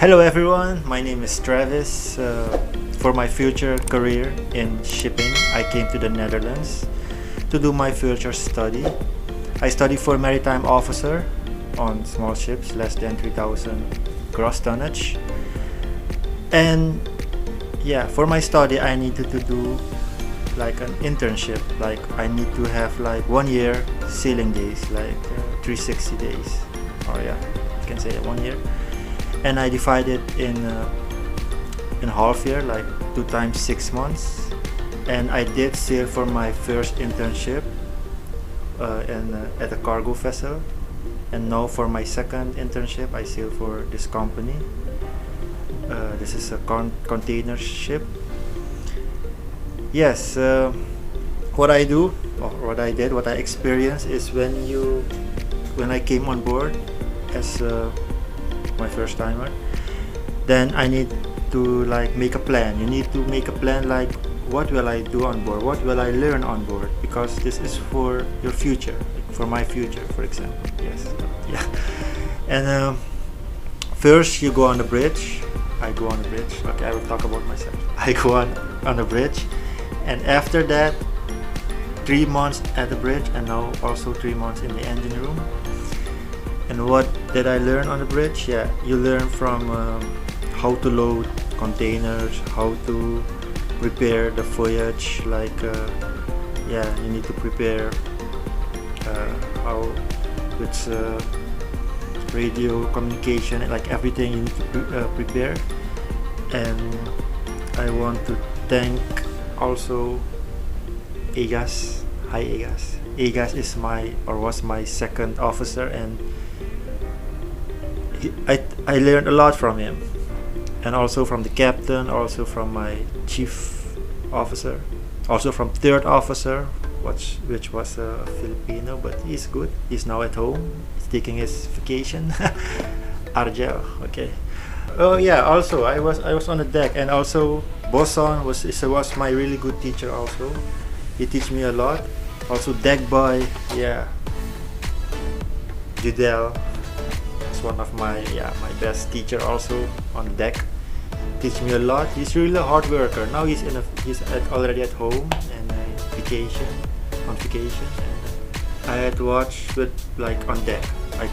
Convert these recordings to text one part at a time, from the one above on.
Hello everyone, my name is Travis. For my future career in shipping, I came to the Netherlands to do my future study. I study for Maritime Officer on small ships less than 3,000 gross tonnage. And yeah, for my study I needed to do like an internship. Like I need to have like 1 year sailing days, like 360 days. Or yeah, you can say 1 year. And I divided in half year, like 2 times 6 months. And I did sail for my first internship at a cargo vessel. And now for my second internship, I sail for this company. This is a container ship. Yes, what I do, or what I did, what I experienced is when I came on board as my first timer, then I need to like make a plan. You need to make a plan like what will I do on board, what will I learn on board, because this is for your future, for my future, for example. Yes, yeah. And first you go on the bridge. I go on the bridge. Okay, I will talk about myself. I go on the bridge, and after that 3 months at the bridge, and now also 3 months in the engine room. And what did I learn on the bridge? Yeah, you learn from how to load containers, how to repair the voyage, like yeah, you need to prepare how it's radio communication, like everything you need to prepare. And I want to thank also Egas. Hi Egas. Egas is was my second officer, and I learned a lot from him, and also from the captain, also from my chief officer, also from third officer, which was a Filipino, but he's good. He's now at home. He's taking his vacation. Argel. Okay. Oh yeah. Also, I was on the deck, and also Boson was my really good teacher. Also, he teach me a lot. Also deck boy. Yeah. Judel. One of my best teacher also on deck. Teach me a lot. He's really a hard worker. Now he's already at home and vacation. And I had to watch with like on deck. I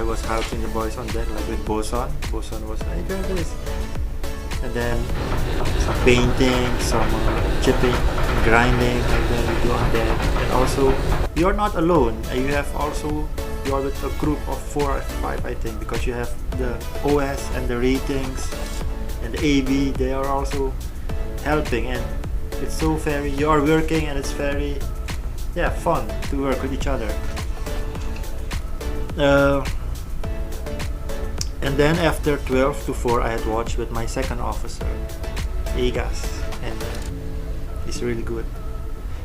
was helping the boys on deck, like with Boson. Boson was like this, and then some painting, some chipping, grinding, like that we do on deck. And also you are not alone. You are with a group of 4 or 5, I think, because you have the OS and the ratings and the AB. They are also helping, and it's so you are working, and it's very fun to work with each other. And then after 12 to 4, I had watched with my second officer, Egas, and he's really good.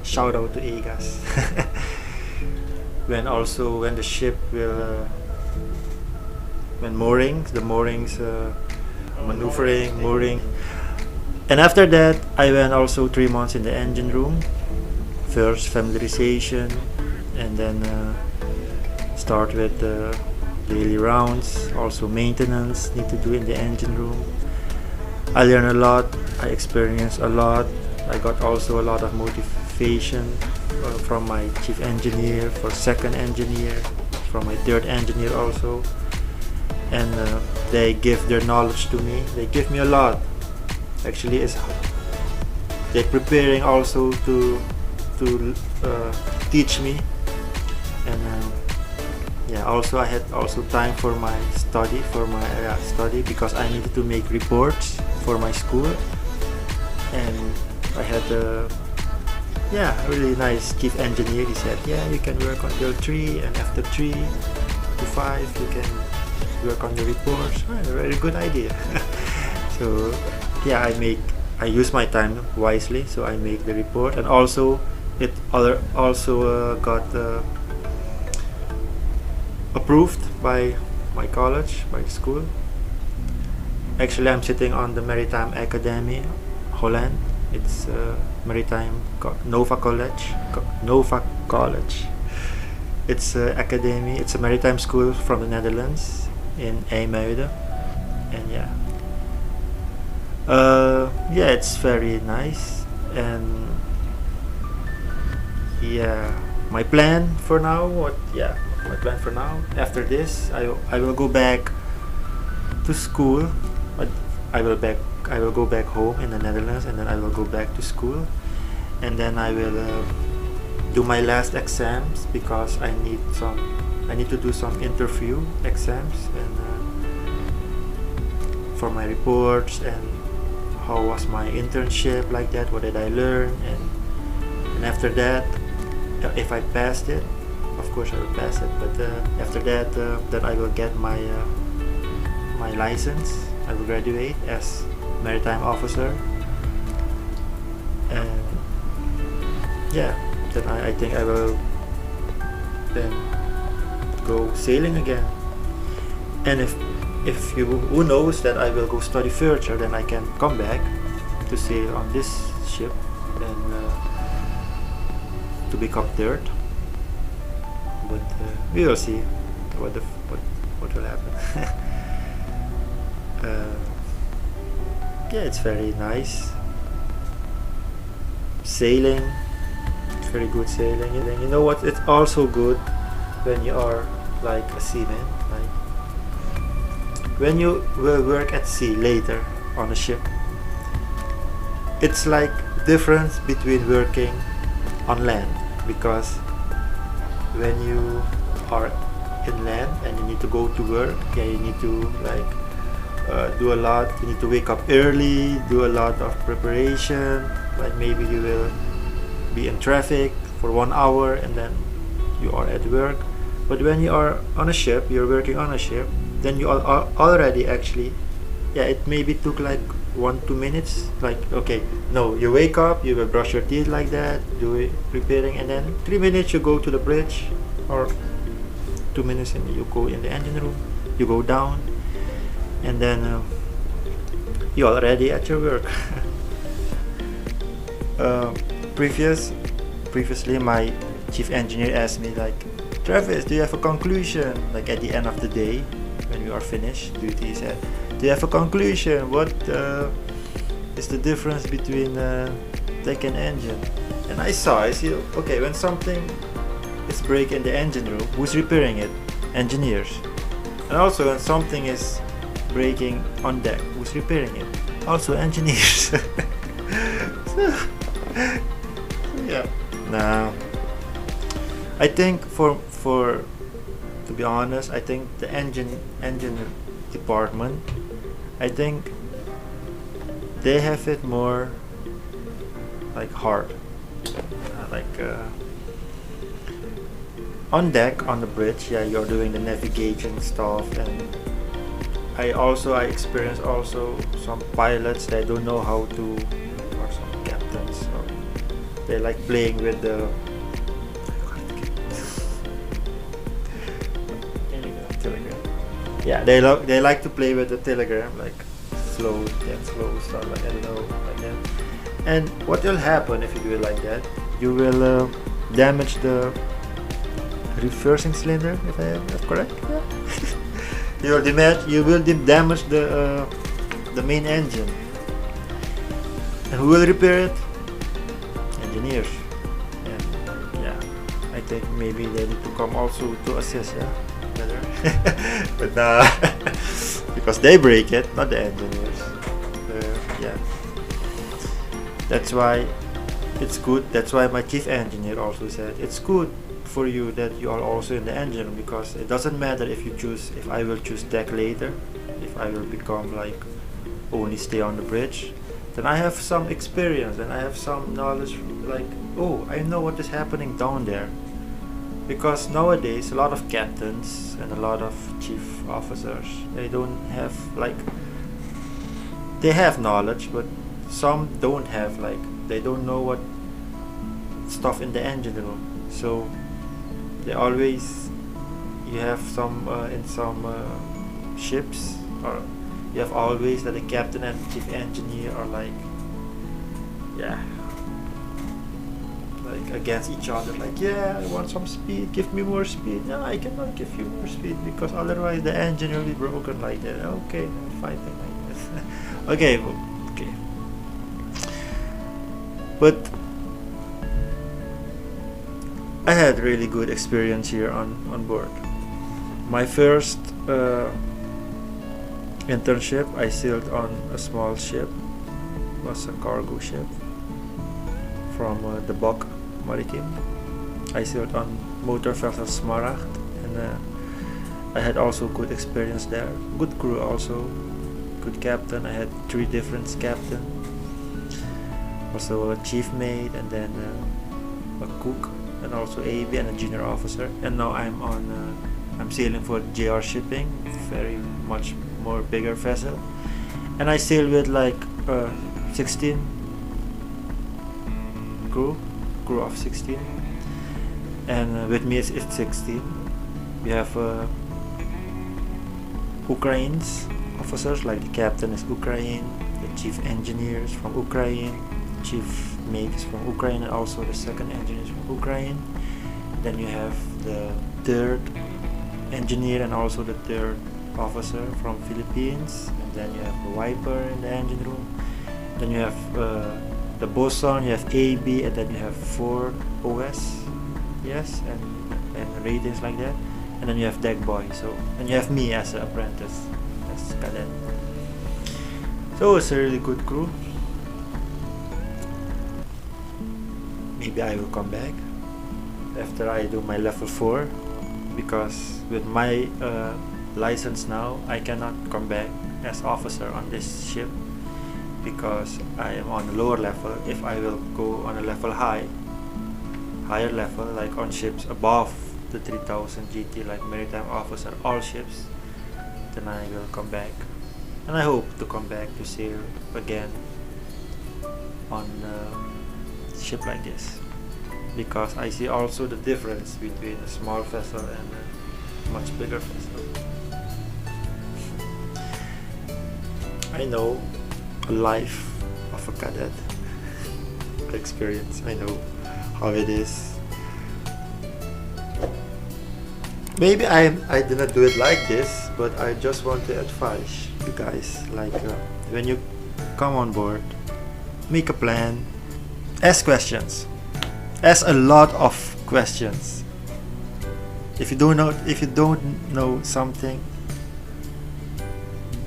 Shout out to Egas. When the ship will when the moorings maneuvering, mooring. And after that I went also 3 months in the engine room. First familiarization, and then start with the daily rounds, also maintenance need to do in the engine room. I learned a lot, I experienced a lot. I got also a lot of motivation from my chief engineer, for second engineer, from my third engineer also, and they give their knowledge to me. They give me a lot. Actually, they're preparing also to teach me, and also I had also time for my study, because I needed to make reports for my school, and I had a really nice chief engineer. He said, you can work until 3, and after 3 to 5 you can work on your reports. A very good idea. So I use my time wisely, so I make the report, and also it got approved by my college, by the school. Actually, I'm sitting on the Maritime Academy, Holland. It's Nova College. It's academy. It's a maritime school from the Netherlands in IJmuiden. And yeah, it's very nice. And yeah, my plan for now, after this, I will go back to school. But I will go back home in the Netherlands, and then I will go back to school, and then I will do my last exams, because I need to do some interview exams, and for my reports, and how was my internship, like that, what did I learn, and after that, if I passed it, of course I will pass it, but after that, then I will get my license. I will graduate as Maritime Officer, and yeah, then I think I will then go sailing again. And if you, who knows, that I will go study further, then I can come back to sail on this ship, and to become third. But we will see what will happen. Yeah, it's very nice sailing. It's very good sailing. You know what? It's also good when you are like a seaman. Like when you will work at sea later on a ship, it's like difference between working on land, because when you are in land and you need to go to work, yeah, you need to like do a lot. You need to wake up early, do a lot of preparation. Like maybe you will be in traffic for 1 hour, and then you are at work. But when you are on a ship, you're working on a ship, then you are already actually, yeah, it maybe took like 1-2 minutes. Like, okay, no, you wake up, you will brush your teeth like that, do it, preparing, and then 3 minutes you go to the bridge, or 2 minutes and you go in the engine room, you go down, and then you're already at your work. Previously my chief engineer asked me, like, Travis, do you have a conclusion? Like at the end of the day, when we are finished duty, he said, do you have a conclusion? What is the difference between deck and engine? And I see, okay, when something is breaking in the engine room, who's repairing it? Engineers. And also when something is breaking on deck, who's repairing it? Also engineers. Yeah. Now, I think for to be honest, I think the engine department, I think they have it more like hard, on deck, on the bridge, yeah, you're doing the navigation stuff. And I experience also some pilots that don't know how to, or some captains, so they like playing with the telegram. Yeah, they like to play with the telegram, like slow stuff, like, I don't know, like that. And what will happen if you do it like that? You will damage the reversing cylinder, if I am correct. Yeah. You will damage the main engine. And who will repair it? Engineers. And yeah, I think maybe they need to come also to assist, yeah, better. But because they break it, not the engineers. Yeah, that's why it's good. That's why my chief engineer also said it's good for you that you are also in the engine, because it doesn't matter if I will choose deck later, if I will become like only stay on the bridge, then I have some experience and I have some knowledge, like, oh, I know what is happening down there. Because nowadays a lot of captains and a lot of chief officers, they don't have, like, they have knowledge, but some don't have, like, they don't know what stuff in the engine room. So they always, you have some in some ships, or you have always that the captain and chief engineer are like, yeah, like against each other, like, yeah, I want some speed, give me more speed. No, I cannot give you more speed because otherwise the engine will be broken, like that. Okay, I'm fighting like this. Okay, okay. But I had really good experience here on board. My first internship, I sailed on a small ship. It was a cargo ship from the Bok Maritime. I sailed on motor vessel Smaragd, and I had also good experience there. Good crew also, good captain. I had 3 different captains. Also a chief mate, and then a cook, and also AB and a junior officer. And now I'm sailing for JR Shipping, very much more bigger vessel, and I sail with like 16 crew of 16, and with me it's 16. We have Ukraine's officers, like the captain is Ukraine, the chief engineer is from Ukraine, chief mate is from Ukraine, and also the second engineer is from Ukraine. Then you have the third engineer and also the third officer from Philippines, and then you have the wiper in the engine room. Then you have the bosun, you have AB, and then you have 4 OS, yes, and ratings like that. And then you have deck boy. So, and you have me as an apprentice, as cadet. So it's a really good crew. Maybe I will come back after I do my level 4, because with my license now, I cannot come back as officer on this ship because I am on a lower level. If I will go on a level higher level, like on ships above the 3000 GT, like Maritime Officer, all ships, then I will come back, and I hope to come back to sail again on a ship like this, because I see also the difference between a small vessel and a much bigger vessel. I know a life of a cadet experience. I know how it is. Maybe I did not do it like this, but I just want to advise you guys, like when you come on board, make a plan, ask questions, ask a lot of questions. If you don't know something,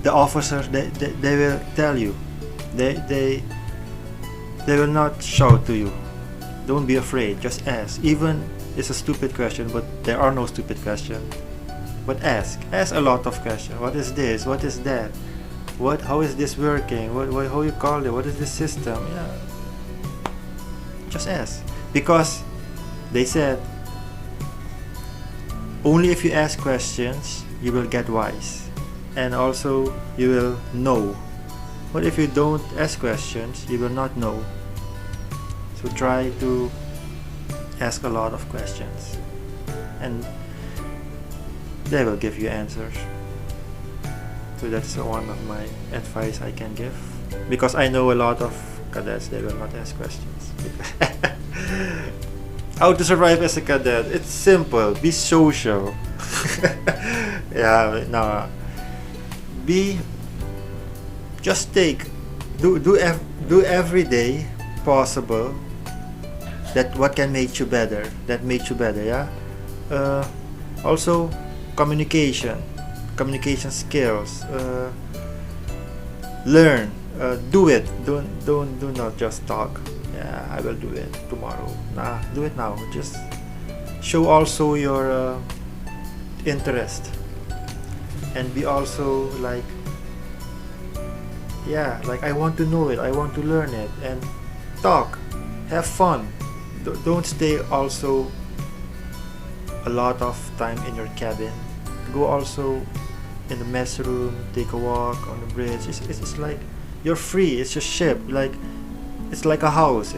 the officers they will tell you. They will not shout to you. Don't be afraid, just ask. Even it's a stupid question, but there are no stupid questions. But ask a lot of questions. What is this? What is that? How is this working? How you call it? What is the system? Yeah. Just ask, because they said only if you ask questions you will get wise, and also you will know. But if you don't ask questions, you will not know. So try to ask a lot of questions, and they will give you answers. So that's one of my advice I can give, because I know a lot of cadets, they will not ask questions. How to survive as a cadet? It's simple. Be social. Yeah, no. Do every day possible that what can make you better. That makes you better. Yeah. Also, communication skills. Learn. Do it. Do not just talk. Yeah, I will do it tomorrow. Nah, do it now. Just show also your interest, and be also like, yeah, like I want to know it, I want to learn it, and talk, have fun. Don't stay also a lot of time in your cabin. Go also in the mess room, take a walk on the bridge. It's like you're free. It's your ship. Like it's like a house.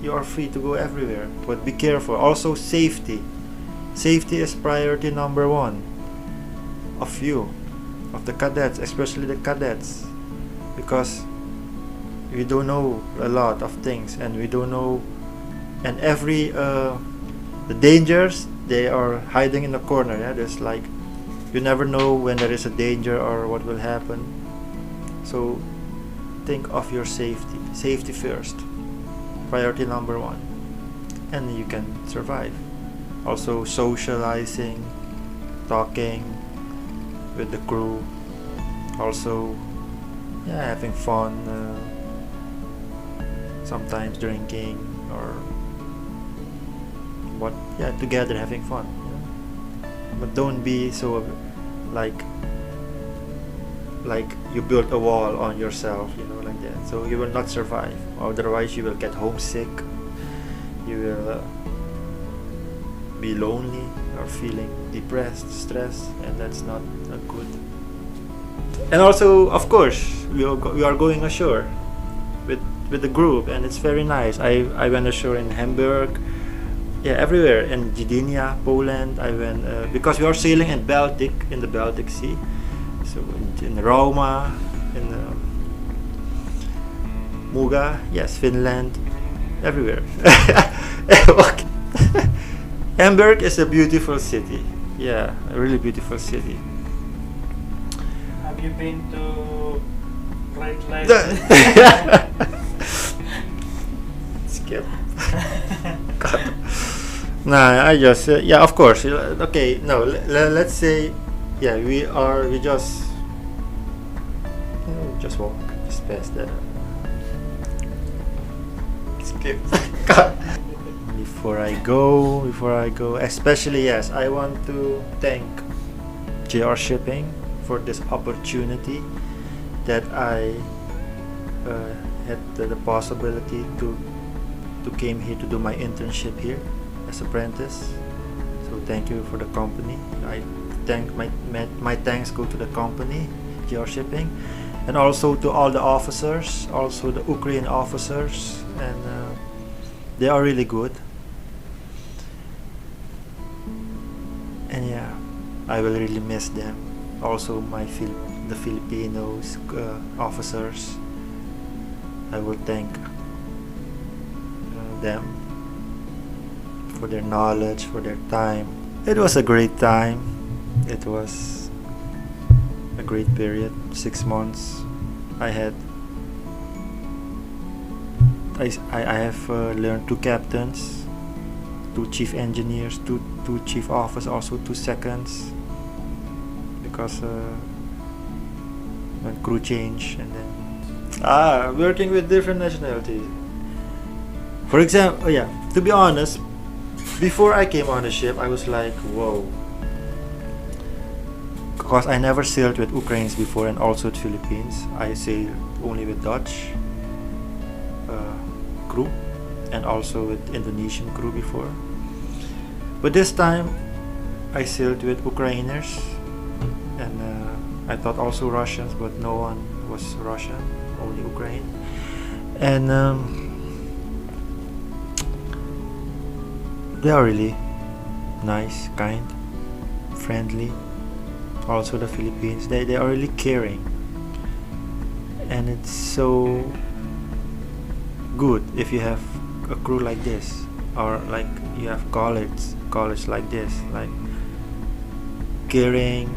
You are free to go everywhere. But be careful. Also safety. Safety is priority number 1 of you, of the cadets, especially the cadets, because we don't know a lot of things, and we don't know and every the dangers, they are hiding in the corner. Yeah, there's like, you never know when there is a danger or what will happen. So think of your safety first, priority number one, and you can survive. Also socializing, talking with the crew, also having fun, sometimes drinking or what, together having fun, but don't be so like you build a wall on yourself, like that, so you will not survive. Otherwise you will get homesick, you will be lonely or feeling depressed, stressed, and that's not good. And also, of course, we are going ashore with the group, and it's very nice. I went ashore in Hamburg, everywhere, in Gdynia, Poland. I went because we are sailing in the Baltic Sea, so in Roma, in Muga, yes, Finland, everywhere. Okay. Hamburg is a beautiful city. Yeah, a really beautiful city. Have you been to Great Lake? Skip. Nah, I just of course. Okay, no. Let's say, we just walk, just past that. Skip. Before I go, especially, yes, I want to thank JR Shipping for this opportunity that I had the possibility to came here to do my internship here as apprentice. So thank you for the company. I thank my thanks go to the company, JR Shipping, and also to all the officers, also the Ukrainian officers, and they are really good. And I will really miss them. Also the Filipinos officers, I will thank them for their knowledge, for their time. It was a great time. It was a great period, 6 months. I have learned 2 captains, 2 chief engineers, 2 chief officers, also 2 seconds, because when crew change, and then working with different nationalities. For example, to be honest, before I came on the ship, I was like, whoa, because I never sailed with Ukrainians before, and also with Philippines. I sailed only with Dutch crew, and also with Indonesian crew before. But this time I sailed with Ukrainers, and I thought also Russians, but no one was Russian, only Ukraine. And they are really nice, kind, friendly. Also the Philippines, they are really caring, and it's so good if you have a crew like this, or like you have college like this, like caring,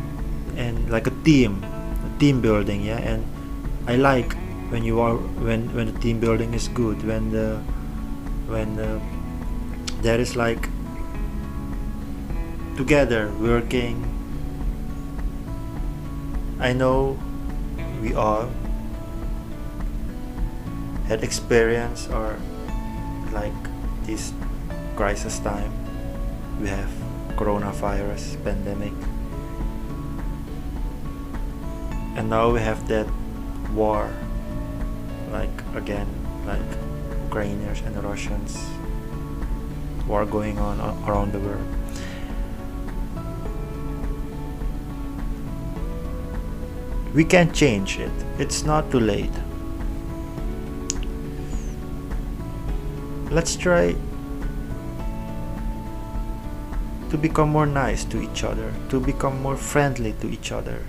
and like a team building. And I like when the team building is good, when there is like together working. I know we all had experience, or like this crisis time. We have coronavirus pandemic, and now we have that war, like again, like Ukrainians and Russians, war going on around the world. We can change it. It's not too late. Let's try to become more nice to each other, to become more friendly to each other,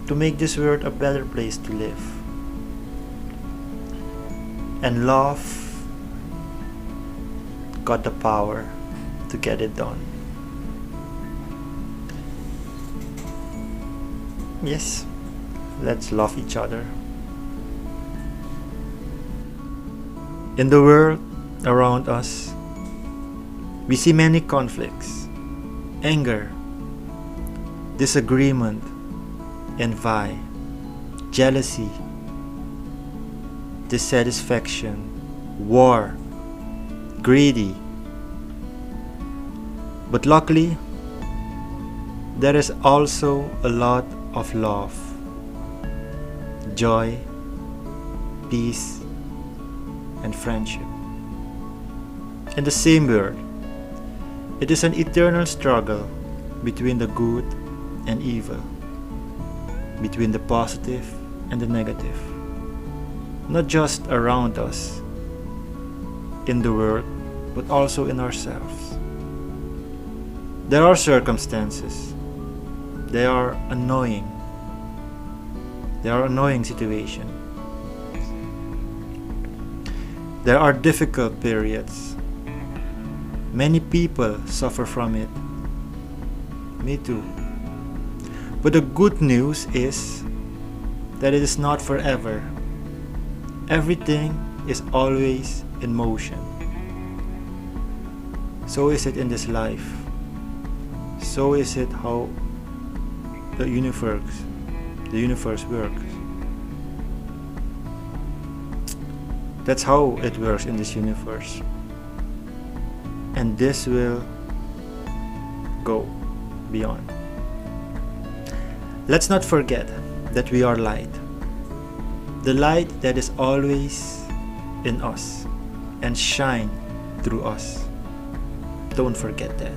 to make this world a better place to live. And love got the power to get it done. Yes, let's love each other. In the world around us, we see many conflicts, anger, disagreement, envy, jealousy, dissatisfaction, war, greedy. But luckily, there is also a lot of love, joy, peace, and friendship. In the same world, it is an eternal struggle between the good and evil, between the positive and the negative, not just around us in the world, but also in ourselves. There are circumstances, they are annoying situations. There are difficult periods. Many people suffer from it. Me too. But the good news is that it is not forever. Everything is always in motion. So is it in this life. So is it how the universe works. That's how it works in this universe. And this will go beyond. Let's not forget that we are light. The light that is always in us and shine through us. Don't forget that.